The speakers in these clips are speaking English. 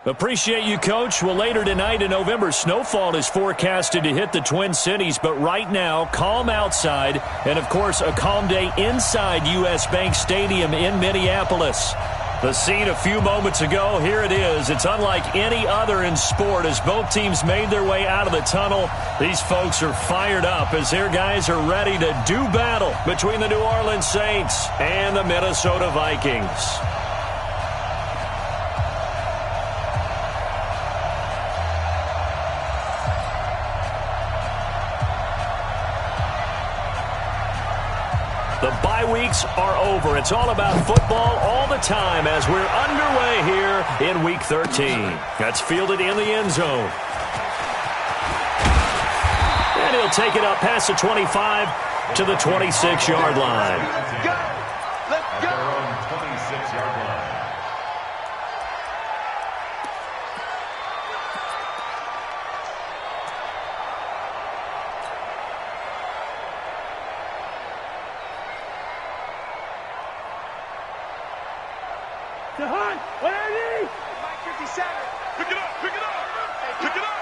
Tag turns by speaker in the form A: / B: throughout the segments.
A: Appreciate you, Coach. Well, later tonight, a November snowfall is forecasted to hit the Twin Cities, but right now, calm outside, and, of course, a calm day inside U.S. Bank Stadium in Minneapolis. The scene a few moments ago, here it is. It's unlike any other in sport as both teams made their way out of the tunnel. These folks are fired up as their guys are ready to do battle between the New Orleans Saints and the Minnesota Vikings. The bye weeks are over. It's all about football all the time as we're underway here in Week 13. That's fielded in the end zone. And he'll take it up past the 25 to the 26-yard line.
B: Let's go! Let's go! 26-yard line.
C: The hunt! 180!
B: Mike 57. Pick it up! Pick it up! Pick it up!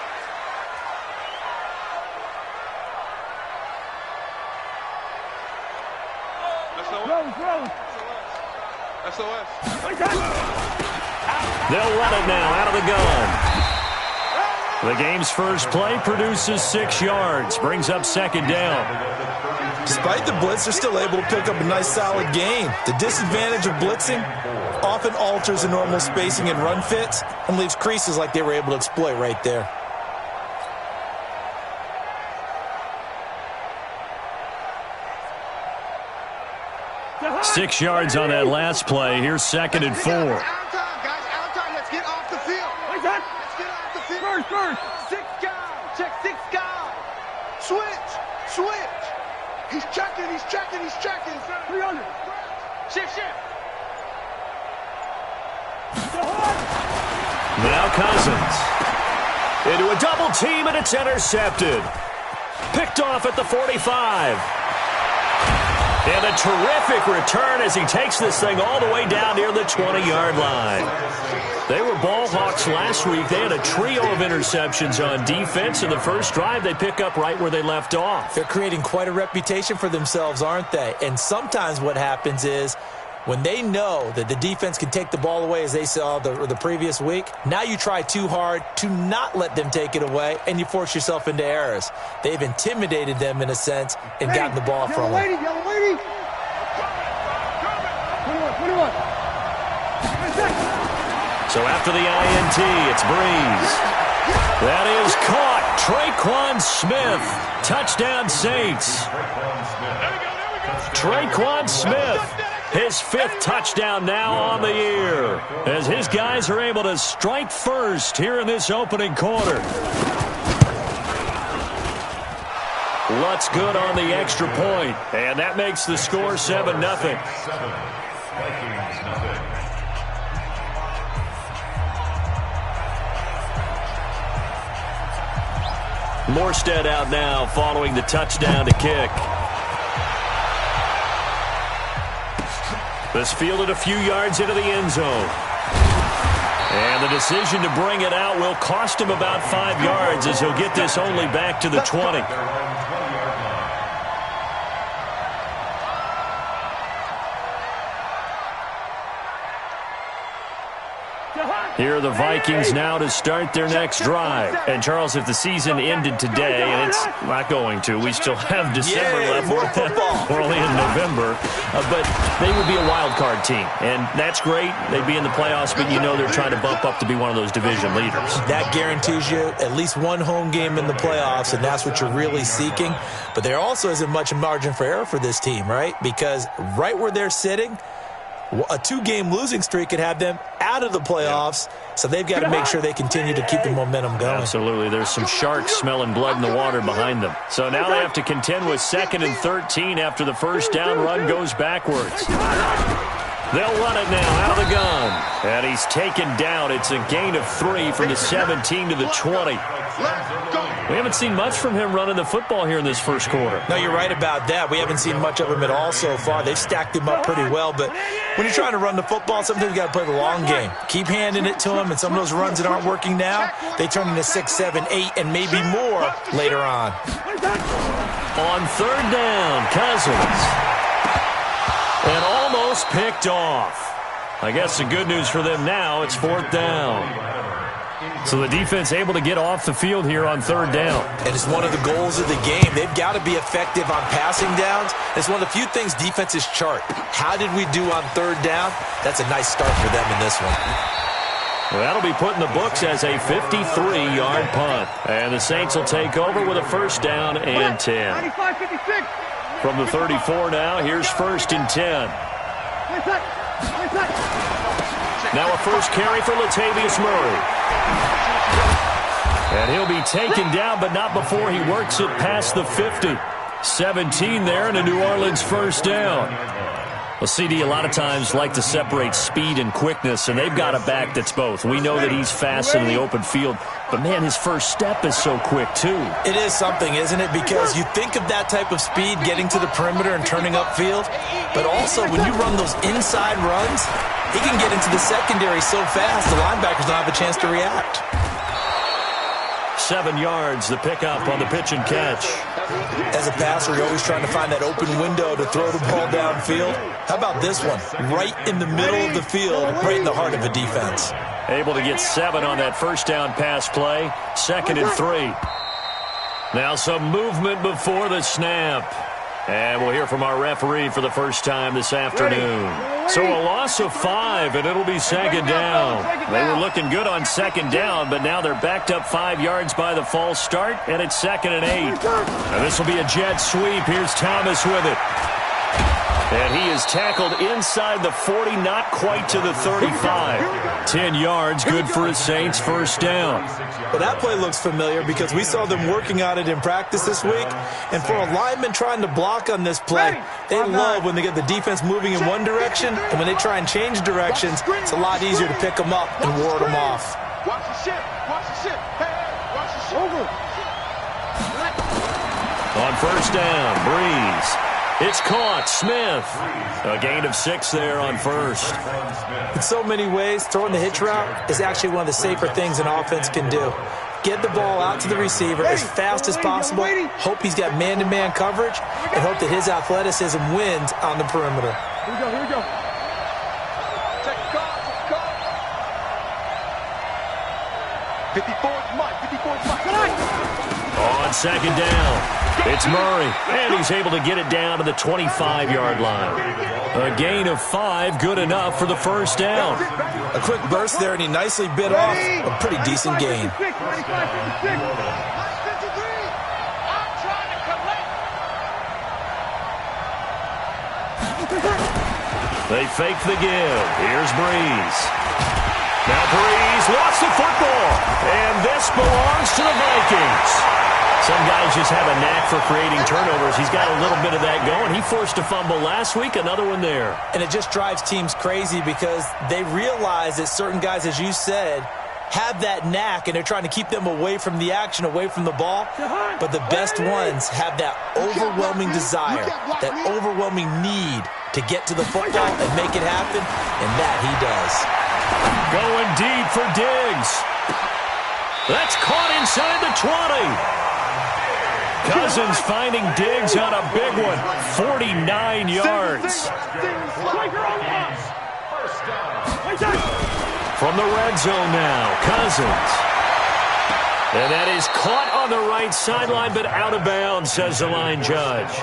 C: Rose!
B: SOS.
A: They'll run it now out of the gun. The game's first play produces 6 yards, brings up second down.
D: Despite the blitz, they're still able to pick up a nice solid gain. The disadvantage of blitzing often alters the normal spacing and run fits and leaves creases like they were able to exploit right there.
A: Six yards on that last play. Here's second and 4.
B: Out of time, guys. Out of time. Let's get off the field. Let's get off the field.
C: First!
B: 6 guys. Check 6 guys. Switch. He's checking.
C: 300!
B: Shift.
A: Now Cousins. Into a double team, and it's intercepted. Picked off at the 45. And a terrific return as he takes this thing all the way down near the 20-yard line. They were ball hawks last week. They had a trio of interceptions on defense. In the first drive, they pick up right where they left off.
D: They're creating quite a reputation for themselves, aren't they? And sometimes what happens is when they know that the defense can take the ball away, as they saw the previous week, now you try too hard to not let them take it away, and you force yourself into errors. They've intimidated them in a sense and gotten the ball from them.
C: Yellow lady! 21!
A: So after the INT, it's Breeze. That is caught. Traquan Smith. Touchdown Saints. Traquan Smith. His 5th touchdown now on the year as his guys are able to strike first here in this opening quarter. Lutz good on the extra point, and that makes the score 7-0. Morstead out now following the touchdown to kick. This fielded a few yards into the end zone. And the decision to bring it out will cost him about 5 yards as he'll get this only back to the 20. Here are the Vikings now to start their next drive. And, Charles, if the season ended today, and it's not going to, we still have December left.
D: More football.
A: We're only in November. But they would be a wild card team. And that's great. They'd be in the playoffs, but you know they're trying to bump up to be one of those division leaders.
D: That guarantees you at least one home game in the playoffs, and that's what you're really seeking. But there also isn't much margin for error for this team, right? Because right where they're sitting, a 2-game losing streak could have them out of the playoffs, so they've got to make sure they continue to keep the momentum going.
A: Absolutely. There's some sharks smelling blood in the water behind them. So now they have to contend with 2nd and 13 after the first down run goes backwards. They'll run it now out of the gun. And he's taken down. It's a gain of 3 from the 17 to the 20. We haven't seen much from him running the football here in this first quarter.
D: No, you're right about that. We haven't seen much of him at all so far. They've stacked him up pretty well, but when you're trying to run the football, sometimes you got to play the long game. Keep handing it to them, and some of those runs that aren't working now, they turn into 6, 7, 8, and maybe more later on.
A: On third down, Cousins. And almost picked off. I guess the good news for them now, it's fourth down. So the defense able to get off the field here on third down.
D: And it's one of the goals of the game. They've got to be effective on passing downs. It's one of the few things defenses chart. How did we do on third down? That's a nice start for them in this one.
A: Well, that'll be put in the books as a 53-yard punt. And the Saints will take over with a first down and 10. From the 34 now, here's first and 10. Now a first carry for Latavius Murray. And he'll be taken down, but not before he works it past the 50. 17 there and a New Orleans first down. Well, CD a lot of times like to separate speed and quickness, and they've got a back that's both. We know that he's fast in the open field, but, man, his first step is so quick, too.
D: It is something, isn't it? Because you think of that type of speed getting to the perimeter and turning upfield, but also when you run those inside runs, he can get into the secondary so fast the linebackers don't have a chance to react.
A: 7 yards, the pickup on the pitch and catch.
D: As a passer, you're always trying to find that open window to throw the ball downfield. How about this one? Right in the middle of the field, right in the heart of a defense.
A: Able to get 7 on that first down pass play. 2nd and 3. Now some movement before the snap. And we'll hear from our referee for the first time this afternoon. So a loss of 5, and it'll be 2nd down. They were looking good on 2nd down, but now they're backed up 5 yards by the false start, and it's 2nd and 8. Now this will be a jet sweep. Here's Thomas with it. And he is tackled inside the 40, not quite to the 35. 10 yards, good for his Saints, first down.
D: Well, that play looks familiar because we saw them working on it in practice this week. And for a lineman trying to block on this play, they love when they get the defense moving in one direction. And when they try and change directions, it's a lot easier to pick them up and ward them off.
B: Watch the ship. Watch the ship. Hey, watch the ship. Over.
A: On first down, Breeze. It's caught. Smith. A gain of 6 there on first.
D: In so many ways, throwing the hitch route is actually one of the safer things an offense can do. Get the ball out to the receiver as fast as possible, hope he's got man-to-man coverage, and hope that his athleticism wins on the perimeter.
C: Here we go, here we go.
B: Check the call, check the call. 54's Mike, 54's Mike.
A: On 2nd down. It's Murray, and he's able to get it down to the 25-yard line. A gain of 5, good enough for the first down.
D: A quick burst there, and he nicely bit off a pretty decent gain.
A: They fake the give. Here's Breeze. Now Breeze lost the football, and this belongs to the Vikings. Some guys just have a knack for creating turnovers. He's got a little bit of that going. He forced a fumble last week, another one there.
D: And it just drives teams crazy because they realize that certain guys, as you said, have that knack, and they're trying to keep them away from the action, away from the ball. But the best ones have that overwhelming desire, that overwhelming need to get to the football and make it happen, and that he does.
A: Going deep for Diggs. That's caught inside the 20. Cousins finding Diggs on a big one. 49 yards. From the red zone now, Cousins. And that is caught on the right sideline, but out of bounds, says the line judge.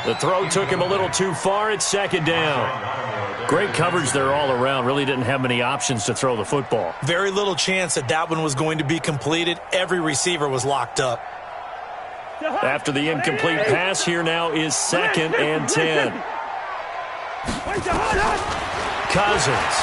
A: The throw took him a little too far. It's 2nd down. Great coverage there all around. Really didn't have many options to throw the football.
D: Very little chance that that one was going to be completed. Every receiver was locked up.
A: After the incomplete pass, here now is 2nd and 10. Cousins.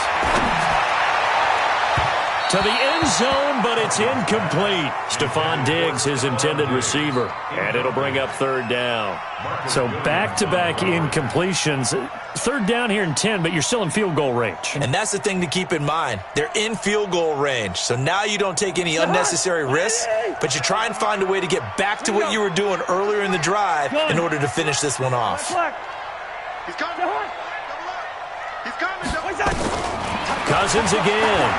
A: To the end zone, but it's incomplete. Stephon Diggs, his intended receiver. And it'll bring up 3rd down. So back-to-back incompletions. 3rd down here in 10, but you're still in field goal range.
D: And that's the thing to keep in mind. They're in field goal range. So now you don't take any unnecessary risks, but you try and find a way to get back to what you were doing earlier in the drive in order to finish this one off.
B: He's coming. Double up. He's
A: Cousins again.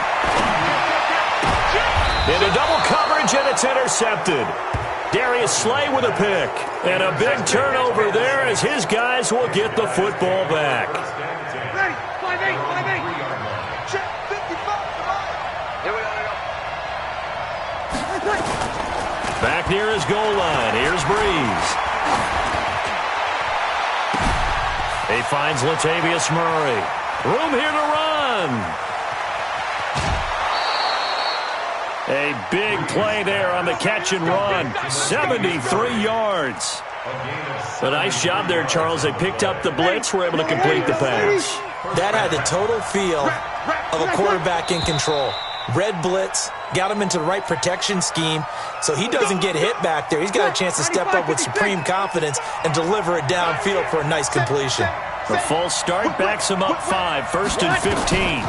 A: Into double coverage, and it's intercepted. Darius Slay with a pick. And a big turnover there as his guys will get the football back.
C: Ready. 5-8. 5-8.
B: Check 55. Here we go.
A: Back near his goal line. Here's Breeze. He finds Latavius Murray. Room here to run. A big play there on the catch and run. 73 yards. A nice job there, Charles. They picked up the blitz, were able to complete the pass.
D: That had the total feel of a quarterback in control. Red blitz, got him into the right protection scheme, so he doesn't get hit back there. He's got a chance to step up with supreme confidence and deliver it downfield for a nice completion.
A: The false start backs him up 5, 1st and 15.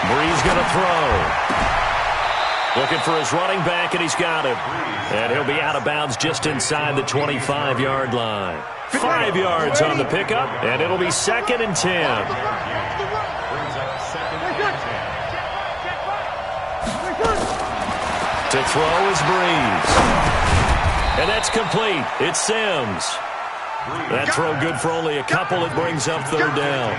A: Breeze going to throw. Looking for his running back, and he's got him. And he'll be out of bounds just inside the 25-yard line. 5 yards on the pickup, and it'll be 2nd and 10. To throw is Breeze. And that's complete. It's Sims. That throw good for only a couple. It brings up 3rd down.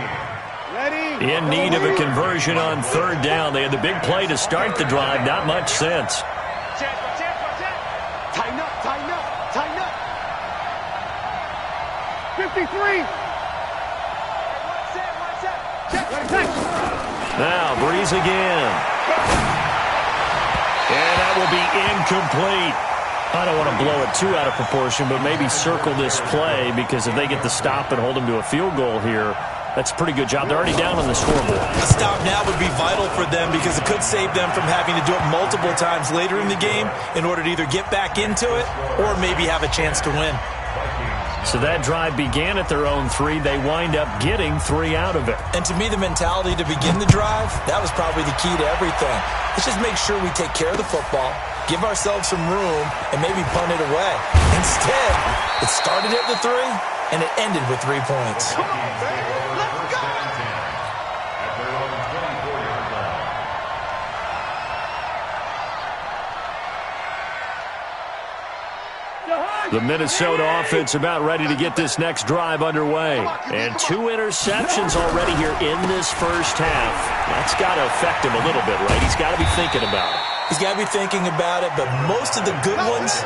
A: In need of a conversion on 3rd down. They had the big play to start the drive. Not much sense.
B: Tighten up.
C: 53.
A: Now Breeze again. And that will be incomplete. I don't want to blow it too out of proportion, but maybe circle this play, because if they get the stop and hold them to a field goal here, that's a pretty good job. They're already down on the scoreboard.
D: A stop now would be vital for them, because it could save them from having to do it multiple times later in the game in order to either get back into it or maybe have a chance to win.
A: So that drive began at their own 3. They wind up getting 3 out of it.
D: And to me, the mentality to begin the drive, that was probably the key to everything. Let's just make sure we take care of the football, give ourselves some room, and maybe punt it away. Instead, it started at the 3, and it ended with 3 points.
B: Come on, baby. Let's go.
A: The Minnesota offense about ready to get this next drive underway. And 2 interceptions already here in this first half. That's got to affect him a little bit, right? He's got to be thinking about it.
D: He's got to be thinking about it, but most of the good ones,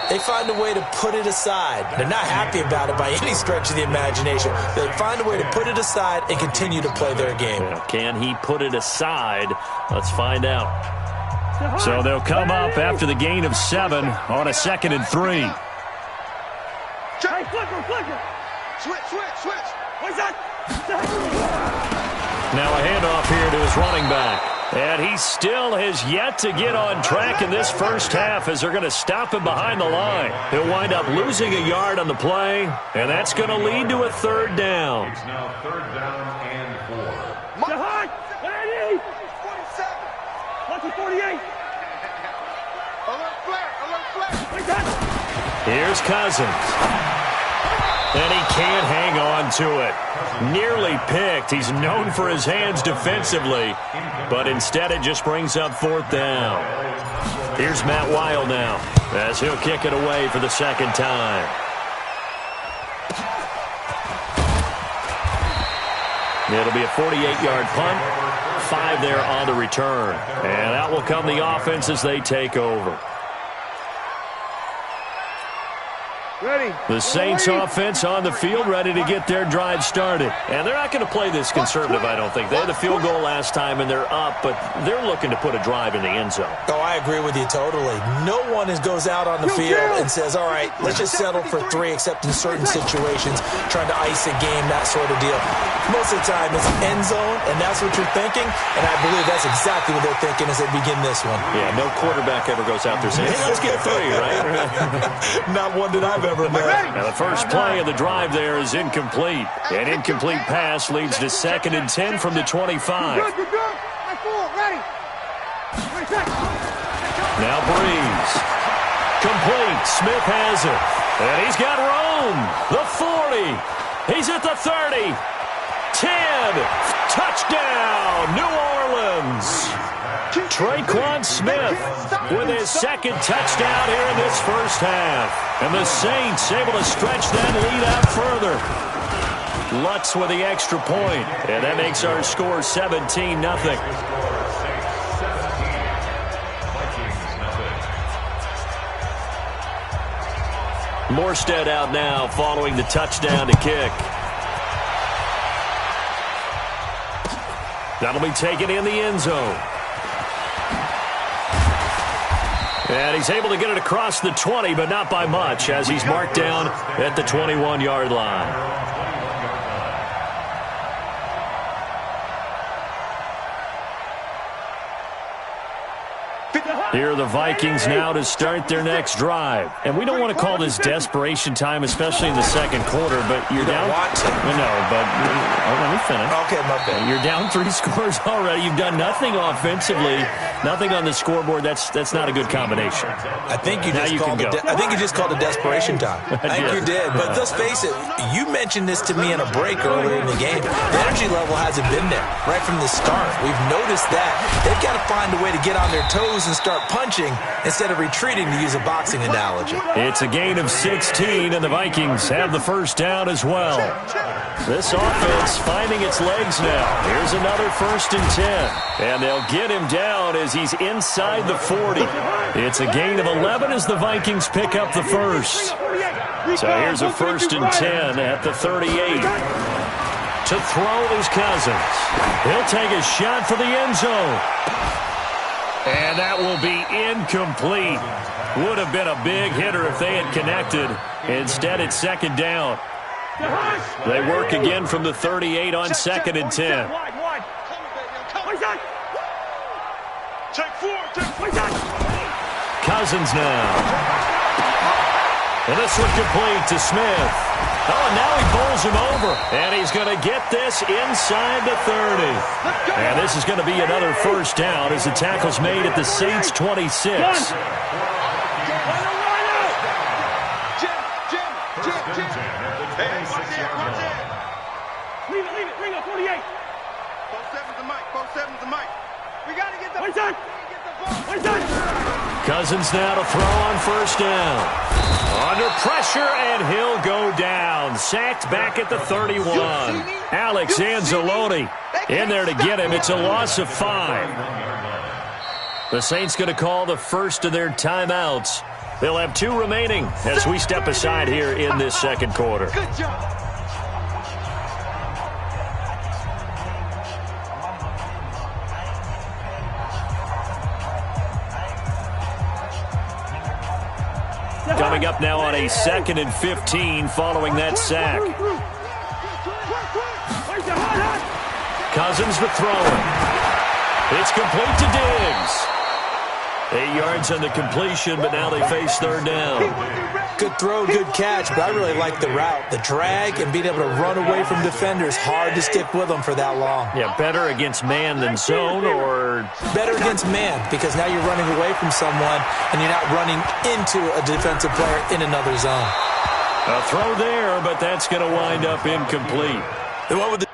D: they find a way to put it aside. They're not happy about it by any stretch of the imagination. They find a way to put it aside and continue to play their game.
A: Well, can he put it aside? Let's find out. So they'll come up after the gain of 7 on a 2nd and 3.
C: Hey, flicker.
B: Switch.
C: What's that?
A: Now a handoff here to his running back. And he still has yet to get on track in this first half, as they're going to stop him behind the line. He'll wind up losing a yard on the play, and that's going to lead to a 3rd down.
E: It's now 3rd down and 4.
C: Jahan, 80.
B: 47.
C: Watch it, 48.
B: Alert flare.
C: What's that?
A: Here's Cousins. And he can't hang on to it. Nearly picked. He's known for his hands defensively, but instead it just brings up 4th down. Here's Matt Weil now, as he'll kick it away for the 2nd time. It'll be a 48-yard punt, 5 there on the return. And out will come the offense as they take over.
C: Ready.
A: The Saints offense on the field, ready to get their drive started. And they're not going to play this conservative, I don't think. They had the field goal last time, and they're up, but they're looking to put a drive in the end zone.
D: Oh, I agree with you totally. No one goes out on the field and says, all right, let's just settle for 3, except in certain situations, trying to ice a game, that sort of deal. Most of the time, it's end zone, and that's what you're thinking, and I believe that's exactly what they're thinking as they begin this one.
A: Yeah, no quarterback ever goes out there saying, hey, let's get 3, right?
D: Not one that I've ever met.
A: Now, the first play of the drive there is incomplete. An incomplete pass leads to 2nd and 10 from the 25.
C: Good. My 4, ready.
A: Now Breeze. Complete. Smith has it. And he's got room. The 40. He's at the 30. 10. again. Touchdown, New Orleans. Traquan Smith with his second touchdown here in this first half. And the Saints able to stretch that lead out further. Lutz with the extra point, and that makes our score 17-0. Morstead out now following the touchdown to kick. That'll be taken in the end zone. And he's able to get it across the 20, but not by much, as he's marked down at the 21-yard line. Here are the Vikings now to start their next drive. And we don't want to call this desperation time, especially in the second quarter, but you're down. No, but let me finish.
D: Okay, my bad.
A: You're down 3 scores already. You've done nothing offensively, nothing on the scoreboard. That's not a good combination.
D: I think you just called it desperation time. I think you did. But let's face it, you mentioned this to me in a break earlier in the game. The energy level hasn't been there right from the start. We've noticed that. They've got to find a way to get on their toes and start punching instead of retreating, to use a boxing analogy.
A: It's a gain of 16, and the Vikings have the first down as well. This offense finding its legs now. Here's another 1st and 10. And they'll get him down as he's inside the 40. It's a gain of 11 as the Vikings pick up the first. So here's a 1st and 10 at the 38. To throw is Cousins. He'll take a shot for the end zone. And that will be incomplete. Would have been a big hitter if they had connected. Instead, it's 2nd down. They work again from the 38 on 2nd and 10. Cousins now. And this one complete to Smith. Oh, and now he bowls him over. And he's going to get this inside the 30. And this is going to be another first down as the tackle's made at the Saints' 26.
C: Leave it. Bring up 48.
B: 47's the mic. 47's the mic. We got to get the
A: Cousins now to throw on 1st down. Under pressure, and he'll go down. Sacked back at the 31. Alex Anzalone in there to get him. It's a loss of 5. The Saints going to call the first of their timeouts. They'll have 2 remaining as we step aside here in this second quarter.
B: Good job.
A: Coming up now on a 2nd and 15 following that sack. Cousins to throw it. It's complete to Diggs. 8 yards on the completion, but now they face 3rd down.
D: Good throw, good catch, but I really like the route. The drag and being able to run away from defenders, hard to stick with them for that long.
A: Yeah, better against man than zone, or?
D: Better against man, because now you're running away from someone and you're not running into a defensive player in another zone.
A: A throw there, but that's going to wind up incomplete.
D: The one with the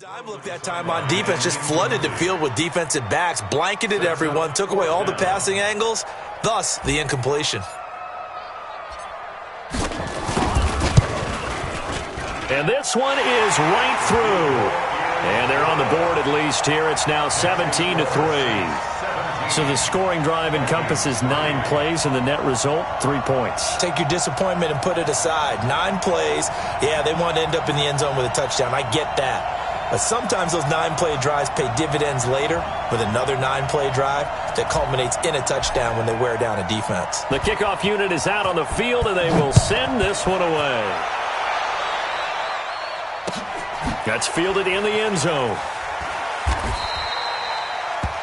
D: dime look that time on defense, just flooded the field with defensive backs, blanketed everyone, took away all the passing angles, thus the incompletion.
A: And this one is right through. And they're on the board at least here. It's now 17-3. So the scoring drive encompasses 9 plays, and the net result, 3 points.
D: Take your disappointment and put it aside. 9 plays, yeah, they want to end up in the end zone with a touchdown. I get that. But sometimes those 9-play drives pay dividends later with another 9-play drive that culminates in a touchdown when they wear down a defense.
A: The kickoff unit is out on the field, and they will send this one away. That's fielded in the end zone.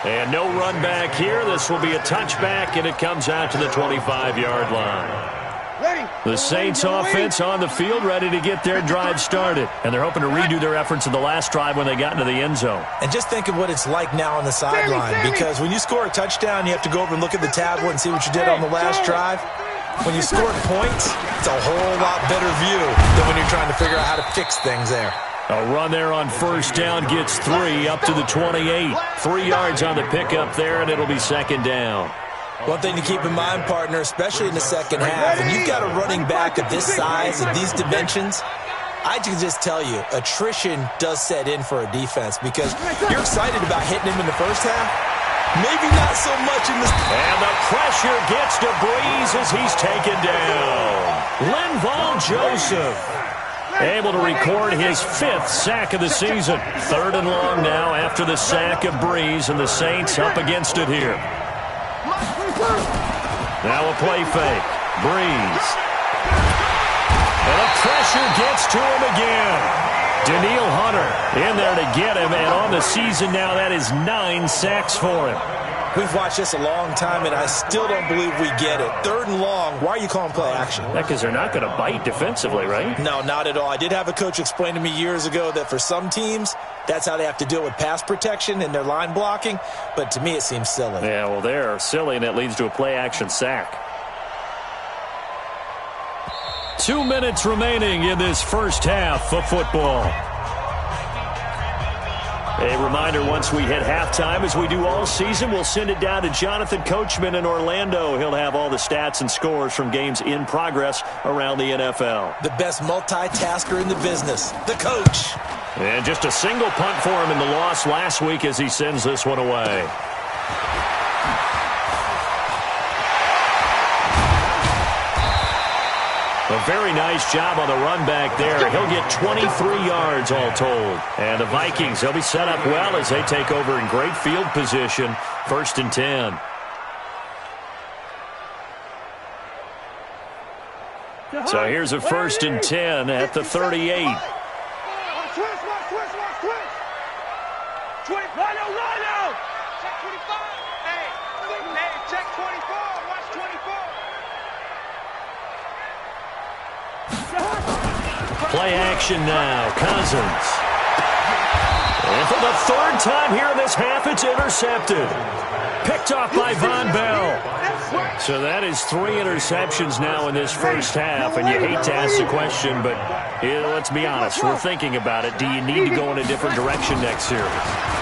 A: And no run back here. This will be a touchback, and it comes out to the 25-yard line. The Saints offense on the field, ready to get their drive started. And they're hoping to redo their efforts in the last drive when they got into the end zone.
D: And just think of what it's like now on the sideline, because when you score a touchdown, you have to go over and look at the tablet and see what you did on the last drive. When you scored points, it's a whole lot better view than when you're trying to figure out how to fix things there.
A: A run there on first down gets 3 up to the 28. 3 yards on the pickup there, and it'll be second down.
D: One thing to keep in mind, partner, especially in the second half, when you've got a running back of this size and these dimensions, I can just tell you, attrition does set in for a defense because you're excited about hitting him in the first half. Maybe not so much in the...
A: And the pressure gets to Breeze as he's taken down. Linval Joseph able to record his 5th sack of the season. 3rd and long now after the sack of Breeze, and the Saints up against it here. Now a play fake. Breeze. And the pressure gets to him again. Danielle Hunter in there to get him, and on the season now, that is 9 sacks for him.
D: We've watched this a long time, and I still don't believe we get it. 3rd and long, why are you calling play action?
A: Because they're not going to bite defensively, right?
D: No, not at all. I did have a coach explain to me years ago that for some teams, that's how they have to deal with pass protection and their line blocking, but to me it seems silly.
A: Yeah, well, they're silly, and it leads to a play-action sack. 2 minutes remaining in this first half of football. A reminder, once we hit halftime, as we do all season, we'll send it down to Jonathan Coachman in Orlando. He'll have all the stats and scores from games in progress around the NFL.
D: The best multitasker in the business, the coach.
A: And just a single punt for him in the loss last week as he sends this one away. A very nice job on the run back there. He'll get 23 yards all told. And the Vikings, they'll be set up well as they take over in great field position. 1st and 10. So here's a 1st and 10 at the 38. Play action now. Cousins. And for the 3rd time here in this half, it's intercepted. Picked off by Von Bell. So that is 3 interceptions now in this first half, and you hate to ask the question, but let's be honest. We're thinking about it. Do you need to go in a different direction next year?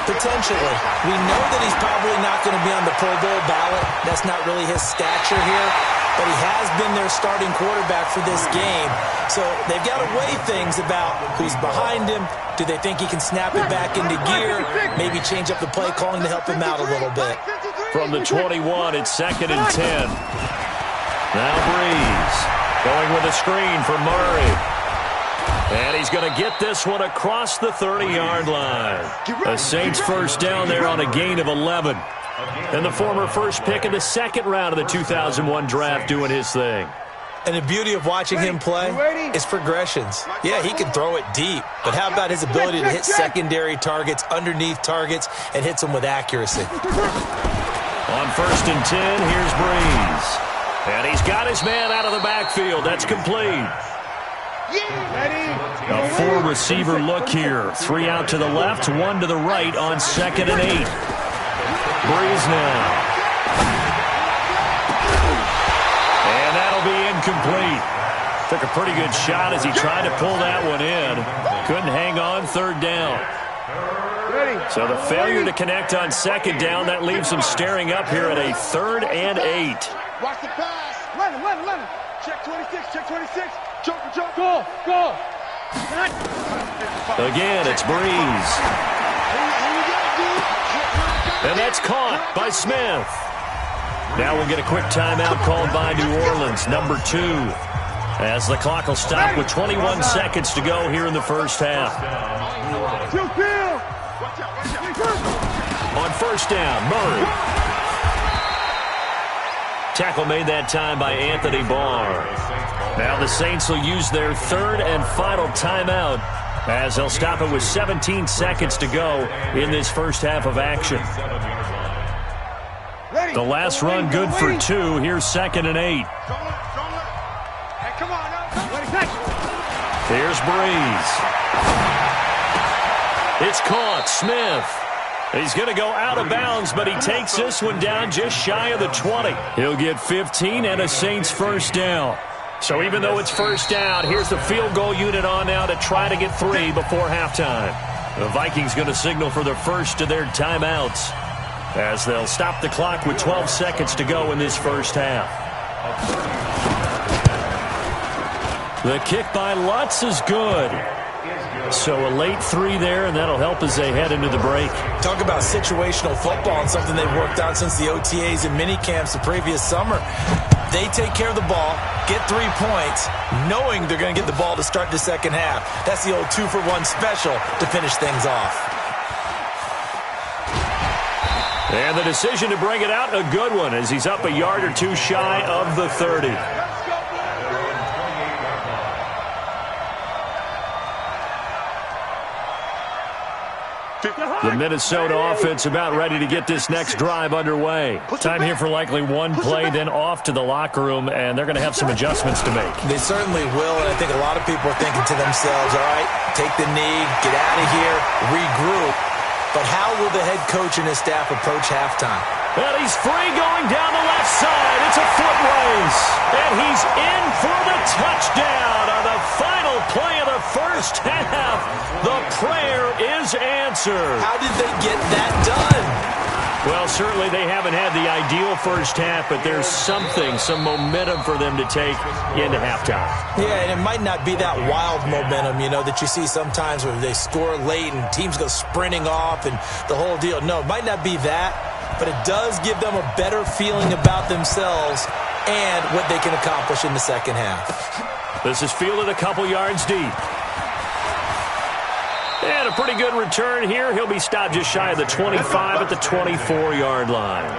D: Potentially. We know that he's probably not going to be on the Pro Bowl ballot. That's not really his stature here. But he has been their starting quarterback for this game. So they've got to weigh things about who's behind him. Do they think he can snap it back into gear? Maybe change up the play calling to help him out a little bit.
A: From the 21, it's 2nd and 10. Now Breeze going with a screen for Murray. And he's going to get this one across the 30-yard line. The Saints first down there on a gain of 11. And the former first pick in the 2nd round of the 2001 draft doing his thing.
D: And the beauty of watching him play is progressions. Yeah, he can throw it deep, but how about his ability to hit secondary targets, underneath targets, and hits them with accuracy?
A: On 1st and 10, here's Breeze. And he's got his man out of the backfield. That's complete. A 4-receiver look here. 3 out to the left, 1 to the right on 2nd and 8. Breeze now. And that'll be incomplete. Took a pretty good shot as he tried to pull that one in. Couldn't hang on 3rd down. So the failure to connect on 2nd down, that leaves him staring up here at a 3rd and 8.
B: Watch the pass. Let him. Check 26, check 26. Jump. Go.
A: Again, it's Breeze. And that's caught by Smith. Now we'll get a quick timeout called by New Orleans, number 2. As the clock will stop with 21 seconds to go here in the first half. On 1st down, Murray. Tackle made that time by Anthony Barr. Now the Saints will use their 3rd and final timeout as they'll stop it with 17 seconds to go in this first half of action. The last run good for 2. Here's 2nd and 8.
B: Hey, come on now.
A: Here's Breeze. It's caught. Smith. He's going to go out of bounds, but he takes this one down just shy of the 20. He'll get 15 and a Saints first down. So even though it's first down, here's the field goal unit on now to try to get 3 before halftime. The Vikings going to signal for the first of their timeouts as they'll stop the clock with 12 seconds to go in this first half. The kick by Lutz is good. So a late 3 there, and that'll help as they head into the break.
D: Talk about situational football and something they've worked on since the OTAs and mini camps the previous summer. They take care of the ball, get 3 points, knowing they're going to get the ball to start the second half. That's the old 2-for-1 special to finish things off.
A: And the decision to bring it out, a good one, as he's up a yard or 2 shy of the 30. The Minnesota offense about ready to get this next drive underway. Time here for likely one play, then off to the locker room, and they're going to have some adjustments to make.
D: They certainly will, and I think a lot of people are thinking to themselves, all right, take the knee, get out of here, regroup. But how will the head coach and his staff approach halftime?
A: Well, he's free going down the left side. It's a foot race. And he's in for the touchdown on the final play of the first half. The prayer is answered.
D: How did they get that done?
A: Well, certainly they haven't had the ideal first half, but there's something, some momentum for them to take into halftime.
D: Yeah, and it might not be that wild momentum, you know, that you see sometimes where they score late and teams go sprinting off and the whole deal. No, it might not be that, but it does give them a better feeling about themselves and what they can accomplish in the second half.
A: This is fielded a couple yards deep. And a pretty good return here. He'll be stopped just shy of the 25 at the 24-yard line.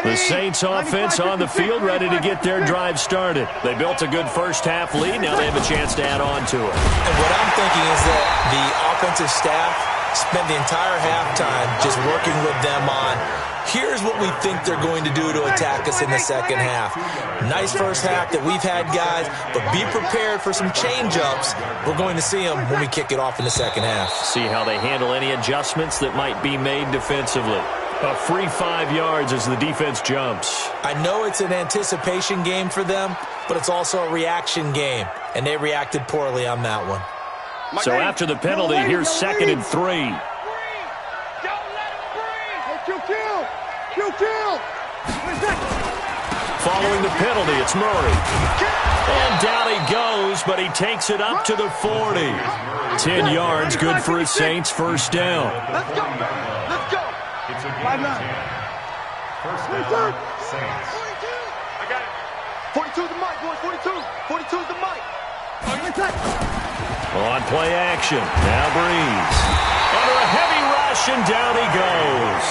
A: The Saints offense on the field, ready to get their drive started. They built a good first-half lead. Now they have a chance to add on to it.
D: And what I'm thinking is that the offensive staff spent the entire halftime just working with them on, here's what we think they're going to do to attack us in the second half. Nice first half that we've had, guys, but be prepared for some change-ups. We're going to see them when we kick it off in the second half.
A: See how they handle any adjustments that might be made defensively. A free 5 yards as the defense jumps.
D: I know it's an anticipation game for them, but it's also a reaction game, and they reacted poorly on that one.
A: So after the penalty, here's 2nd and 3. Following the penalty, it's Murray. And down he goes, but he takes it up to the 40. 10 yards, good for a Saints first down.
B: Let's go. Let's go.
E: It's a game of 10. First down, Saints.
B: I got it. 42 is the mic, boys. 42. 42 is the mic.
A: On play action. Now Breeze. Under a heavy rush, and down he goes.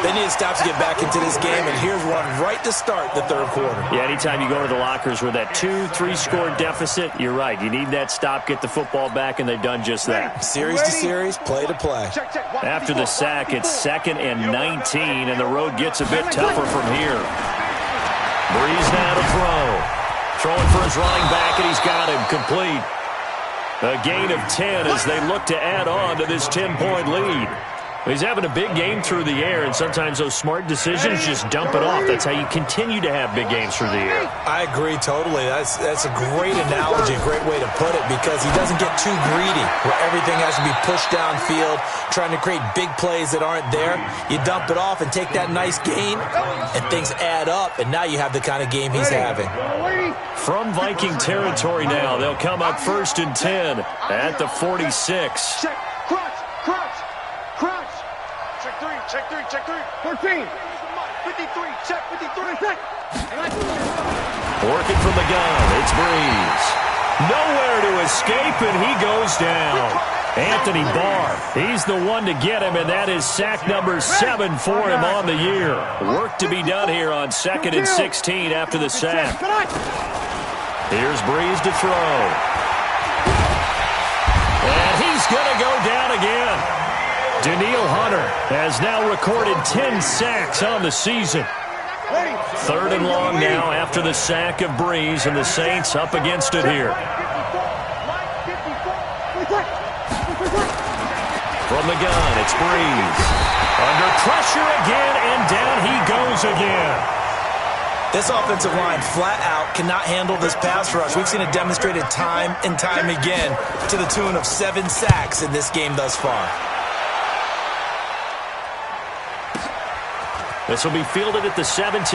D: They need to stop to get back into this game, and here's one right to start the third quarter.
A: Yeah, anytime you go to the lockers with that 2-3 score deficit, you're right. You need that stop, get the football back, and they've done just that.
D: Series to series, play to play.
A: After the sack, it's 2nd and 19, and the road gets a bit tougher from here. Breeze now to throw. Throwing for his running back, and he's got him complete. A gain of 10 as they look to add on to this 10-point lead. He's having a big game through the air, and sometimes those smart decisions just dump it off. That's how you continue to have big games through the air.
D: I agree totally. That's a great analogy, a great way to put it, because he doesn't get too greedy where everything has to be pushed downfield, trying to create big plays that aren't there. You dump it off and take that nice gain, and things add up, and now you have the kind of game he's having.
A: From Viking territory now, they'll come up 1st and 10 at the 46.
B: Check, crunch, crunch, crunch. Check 3, check 3, check 3. 13. 53, check 53. Check.
A: Working from the gun, it's Breeze. Nowhere to escape, and he goes down. Anthony Barr, he's the one to get him, and that is sack number 7 for him on the year. Work to be done here on 2nd and 16 after the sack. Here's Breeze to throw. And he's going to go down again. Daniil Hunter has now recorded 10 sacks on the season. 3rd and long now after the sack of Breeze, and the Saints up against it here. From the gun, it's Breeze. Under pressure again, and down he goes again.
D: This offensive line flat out cannot handle this pass rush. We've seen it demonstrated time and time again to the tune of 7 sacks in this game thus far.
A: This will be fielded at the 17.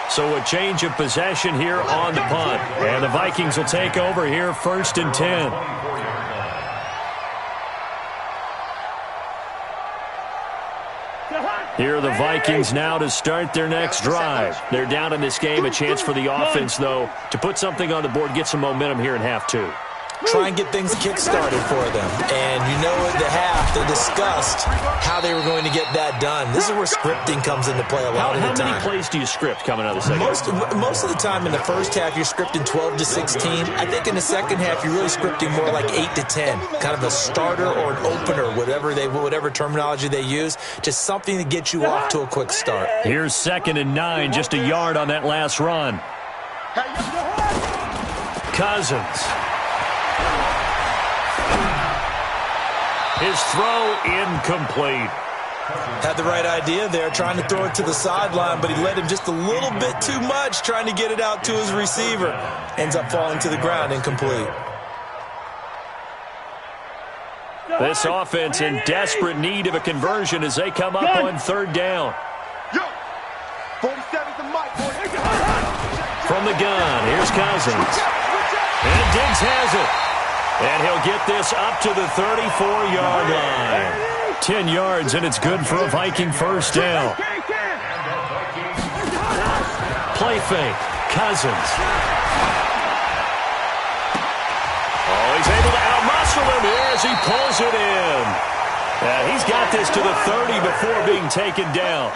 A: So a change of possession here on the punt. And the Vikings will take over here 1st and 10. Here are the Vikings now to start their next drive. They're down in this game. A chance for the offense, though, to put something on the board, get some momentum here in half 2.
D: Try and get things kick-started for them. And you know at the half, they discussed how they were going to get that done. This is where scripting comes into play a lot of the time.
A: How many plays do you script coming out of the second?
D: Most of the time in the first half, you're scripting 12 to 16. I think in the second half, you're really scripting more like 8 to 10. Kind of a starter or an opener, whatever terminology they use. Just something to get you off to a quick start.
A: Here's 2nd and 9, just a yard on that last run. Cousins. His throw incomplete.
D: Had the right idea there, trying to throw it to the sideline, but he led him just a little bit too much, trying to get it out to his receiver. Ends up falling to the ground, incomplete.
A: This offense in desperate need of a conversion as they come up on 3rd down. From the gun, here's Cousins. And Diggs has it. And he'll get this up to the 34-yard line. 10 yards, and it's good for a Viking 1st down. Play fake. Cousins. Oh, he's able to outmuscle him as he pulls it in. And he's got this to the 30 before being taken down.